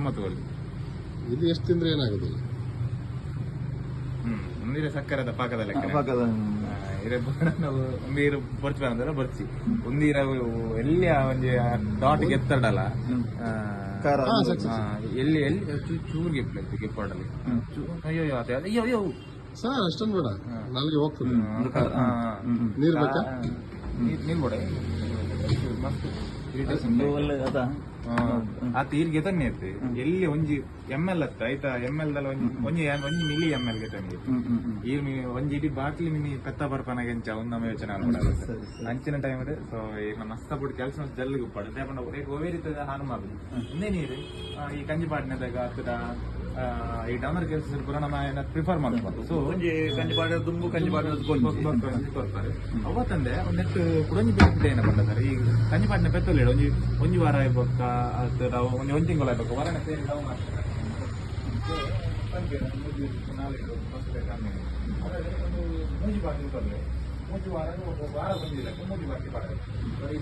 ಗಮ್ಮತ್ತು ಬರ್ತದೆ. ಇದು ಎಷ್ಟು ತಿಂದ್ರೆ ಏನಾಗುದಿಲ್ಲ. ಒಂದಿರ ಸಕ್ಕರದ ಪಾಕದ ಲೆಕ್ಕ ಒಂದೀರು ಬರ್ಚಿ ಬಂದ್ರೆ ಬರ್ಚಿ ಒಂದೀರ ಎಲ್ಲಿ ಒಂಜಿ ಡಾಟ್ ಗೆತ್ತಡಲ್ಲ ಎಲ್ಲಿ ಎಲ್ಲಿ ಚೂರು ಗೆಪ್ಲೆ ಗೆಪ್ಪಡಲ್ಲಿ ಅಯ್ಯೋ ಅಯ್ಯೋ ಅಯ್ಯೋ ಸರ್ ಅಷ್ಟೊಂದು ಬೇಡ ನಾಲ್ಗೆ ಹೋಗ್ತದೆ. ನೀರು ಬೇಕಾ? ನೀರು ಕೊಡ ಮಸ್ತ್ ಆ ತೀರ್ಗೆ ತನ್ನಿ ಇರ್ತದೆ ಎಲ್ಲಿ ಒಂಜಿ ML ಅತ್ತ ಆಯ್ತಾ ML ದಲ್ಲ ಒಂಜಿ ಮಿಲಿ ML ಗೆ ತನ್ನಿ ಈ ಒಂಜಿ ಇಡೀ ಬಾಟ್ಲಿ ಮಿನಿ ಪೆತ್ತ ಬರ್ಪನಾಗ ಎಂಚ ಒಂದೊಮ್ಮ ಯೋಚನೆ ಅನ್ಬಿಡತ್ತೆ ಅಂಚಿನ ಟೈಮ್ ಸೊ ಈಗ ಮಸ್ತ ಬಿಟ್ಟು ಕೆಲಸ ಜಲ್ದಿ ಉಪ್ಪಾಡು ದೇಪಂಡ ಓವೇ ರೀತಿಯ ಹಾನು ಮಾಡುದು ಇನ್ನೇ ನೀರು ಈ ಕಂಜಿ ಪಾಟ್ನದಾಗ ಹತ್ತಿರ ಈ ಡಮರ್ ಕೆಲಸ ಪುರ ನಮ್ಮ ಪ್ರಿಫರ್ ಮಾಡ್ಬೋದು. ಸೊ ಕಂಜಿ ಪಾಡ ದುಂಬು ಕಂಜಿ ಪಾಡ ತೋರ್ತಾರೆ ಅವತ್ತಂದೆ ಒಂದೆಟ್ಟು ಕುಡಂಜಿ ಬೇಕಿದೆ ಏನ ಬಂದರೆ ಈ ಕಂಜಿ ಪಾಟ್ನ ಪೆತ್ತಲ್ಲ ಒಂಜಿ ವಾರ ಆಗ್ಬೇಕ ಒಂದು ತಿಂಗಳು ಆಗ್ಬೇಕು ವಾರನ ಸೇರಿ ನಾವು ಮಾಡ್ತಾರೆ ಮೂಜಿ ಬಾಟ್ಲಿ ಮೂಜಿ ವಾರ ಬಂದಿಲ್ಲ ಮೂಜಿ ಬಾಟ್ಲಿ